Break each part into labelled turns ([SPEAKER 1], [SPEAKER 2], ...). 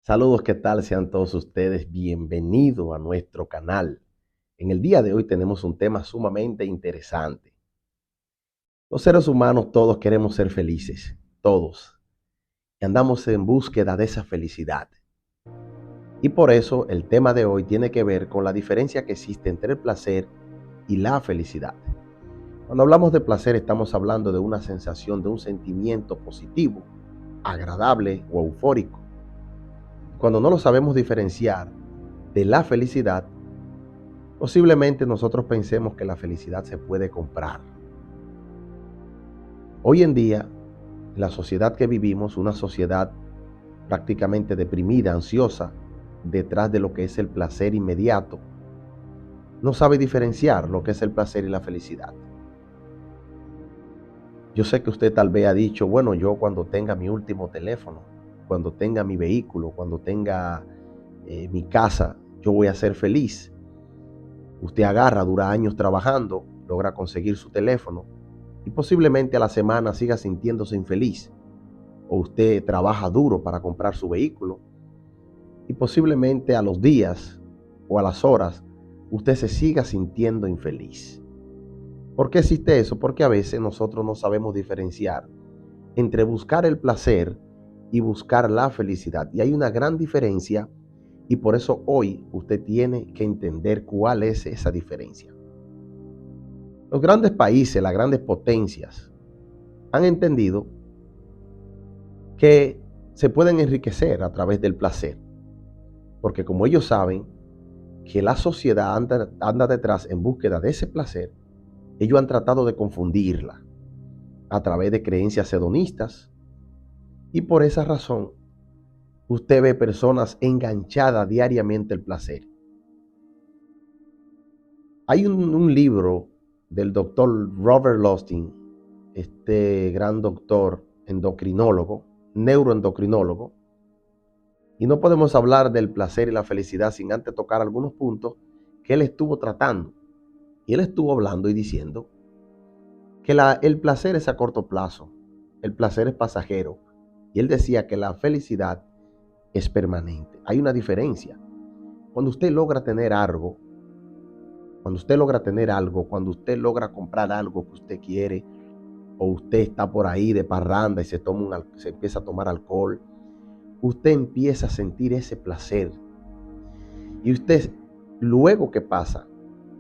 [SPEAKER 1] Saludos, ¿qué tal? Sean todos ustedes bienvenidos a nuestro canal. En el día de hoy tenemos un tema sumamente interesante. Los seres humanos todos queremos ser felices, todos. Y andamos en búsqueda de esa felicidad. Y por eso el tema de hoy tiene que ver con la diferencia que existe entre el placer y la felicidad. Cuando hablamos de placer estamos hablando de una sensación, de un sentimiento positivo, agradable o eufórico. Cuando no lo sabemos diferenciar de la felicidad, posiblemente nosotros pensemos que la felicidad se puede comprar. Hoy en día, en la sociedad que vivimos, una sociedad prácticamente deprimida, ansiosa, detrás de lo que es el placer inmediato, no sabe diferenciar lo que es el placer y la felicidad. Yo sé que usted tal vez ha dicho, bueno, yo cuando tenga mi último teléfono, cuando tenga mi vehículo, cuando tenga mi casa, yo voy a ser feliz. Usted agarra, dura años trabajando, logra conseguir su teléfono y posiblemente a la semana siga sintiéndose infeliz. O usted trabaja duro para comprar su vehículo y posiblemente a los días o a las horas usted se siga sintiendo infeliz. ¿Por qué existe eso? Porque a veces nosotros no sabemos diferenciar entre buscar el placer y buscar la felicidad. Y hay una gran diferencia y por eso hoy usted tiene que entender cuál es esa diferencia. Los grandes países, las grandes potencias, han entendido que se pueden enriquecer a través del placer, porque como ellos saben que la sociedad anda detrás en búsqueda de ese placer, ellos han tratado de confundirla a través de creencias hedonistas y por esa razón usted ve personas enganchadas diariamente al placer. Hay un libro del doctor Robert Lustig, este gran doctor endocrinólogo, neuroendocrinólogo, y no podemos hablar del placer y la felicidad sin antes tocar algunos puntos que él estuvo tratando. Y él estuvo hablando y diciendo que el placer es a corto plazo, el placer es pasajero. Y él decía que la felicidad es permanente. Hay una diferencia. Cuando usted logra tener algo, cuando usted logra comprar algo que usted quiere, o usted está por ahí de parranda y se empieza a tomar alcohol, usted empieza a sentir ese placer. Y usted, luego que pasa,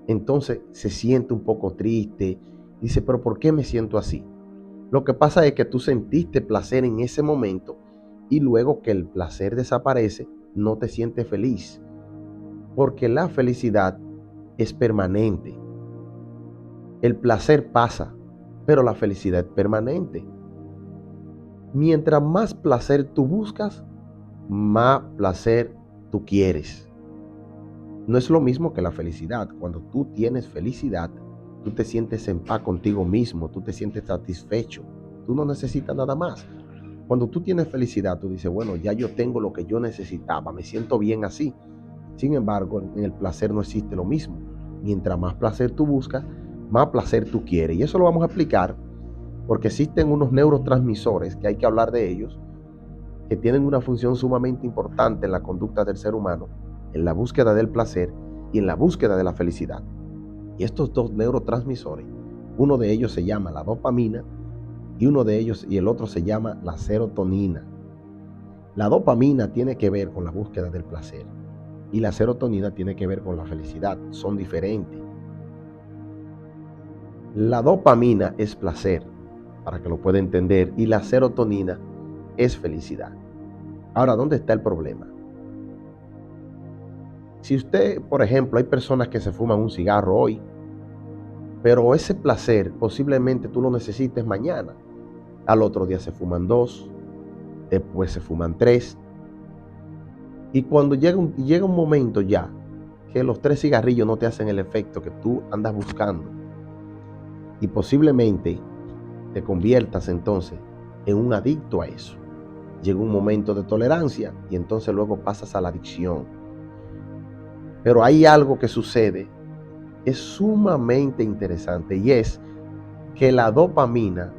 [SPEAKER 1] entonces se siente un poco triste. Dice, pero ¿por qué me siento así? Lo que pasa es que tú sentiste placer en ese momento y luego que el placer desaparece, no te sientes feliz. Porque la felicidad es permanente. El placer pasa, pero la felicidad es permanente. Mientras más placer tú buscas, más placer tú quieres. No es lo mismo que la felicidad. Cuando tú tienes felicidad, tú te sientes en paz contigo mismo, tú te sientes satisfecho, tú no necesitas nada más. Cuando tú tienes felicidad, tú dices, bueno, ya yo tengo lo que yo necesitaba, me siento bien así. Sin embargo, en el placer no existe lo mismo. Mientras más placer tú buscas, más placer tú quieres. Y eso lo vamos a explicar porque existen unos neurotransmisores que hay que hablar de ellos, que tienen una función sumamente importante en la conducta del ser humano, en la búsqueda del placer y en la búsqueda de la felicidad. Y estos dos neurotransmisores, uno de ellos se llama la dopamina y el otro se llama la serotonina. La dopamina tiene que ver con la búsqueda del placer y la serotonina tiene que ver con la felicidad. Son diferentes. La dopamina es placer, para que lo pueda entender, y la serotonina es felicidad. Ahora, ¿dónde está el problema? Si usted, por ejemplo, hay personas que se fuman un cigarro hoy, pero ese placer posiblemente tú lo necesites mañana. Al otro día se fuman dos, después se fuman tres. Y cuando llega un momento ya que los tres cigarrillos no te hacen el efecto que tú andas buscando, y posiblemente te conviertas entonces en un adicto a eso. Llega un momento de tolerancia y entonces luego pasas a la adicción. Pero hay algo que sucede, es sumamente interesante, y es que la dopamina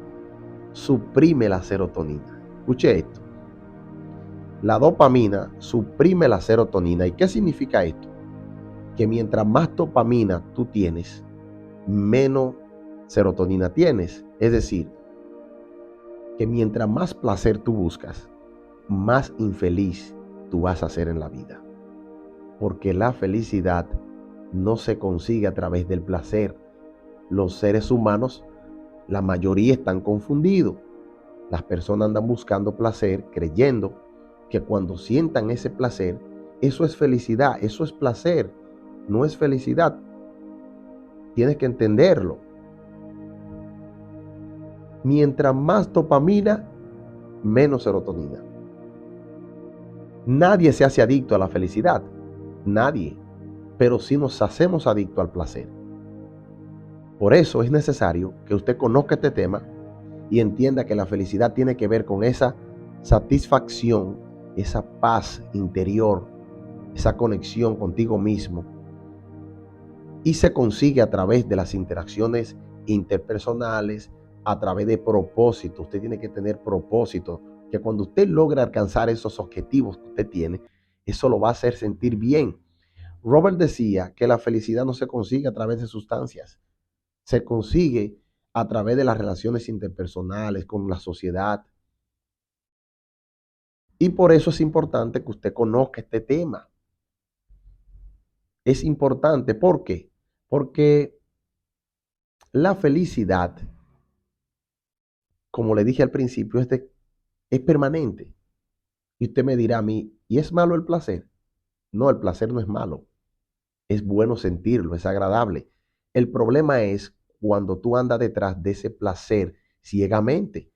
[SPEAKER 1] suprime la serotonina. Escuche esto. La dopamina suprime la serotonina. ¿Y qué significa esto? Que mientras más dopamina tú tienes, menos serotonina tienes. Es decir, que mientras más placer tú buscas, más infeliz tú vas a ser en la vida. Porque la felicidad no se consigue a través del placer. Los seres humanos, la mayoría están confundidos. Las personas andan buscando placer creyendo que cuando sientan ese placer, eso es felicidad, eso es placer, no es felicidad. Tienes que entenderlo. Mientras más dopamina, menos serotonina. Nadie se hace adicto a la felicidad, nadie, pero sí nos hacemos adicto al placer. Por eso es necesario que usted conozca este tema y entienda que la felicidad tiene que ver con esa satisfacción, esa paz interior, esa conexión contigo mismo, y se consigue a través de las interacciones interpersonales, a través de propósito. Usted tiene que tener propósito, que cuando usted logra alcanzar esos objetivos que usted tiene, eso lo va a hacer sentir bien. Robert decía que la felicidad no se consigue a través de sustancias, se consigue a través de las relaciones interpersonales con la sociedad. Y por eso es importante que usted conozca este tema. Es importante, ¿por qué? Porque la felicidad, como le dije al principio, es permanente. Y usted me dirá a mí, ¿y es malo el placer? No, el placer no es malo. Es bueno sentirlo, es agradable. El problema es cuando tú andas detrás de ese placer ciegamente.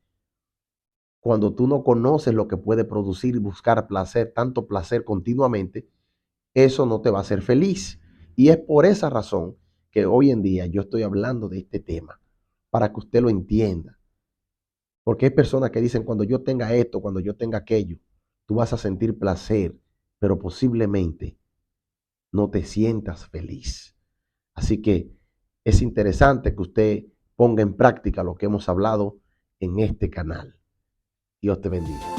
[SPEAKER 1] Cuando tú no conoces lo que puede producir y buscar placer, tanto placer continuamente, eso no te va a hacer feliz. Y es por esa razón que hoy en día yo estoy hablando de este tema, para que usted lo entienda. Porque hay personas que dicen, cuando yo tenga esto, cuando yo tenga aquello, tú vas a sentir placer, pero posiblemente no te sientas feliz. Así que es interesante que usted ponga en práctica lo que hemos hablado en este canal. Dios te bendiga.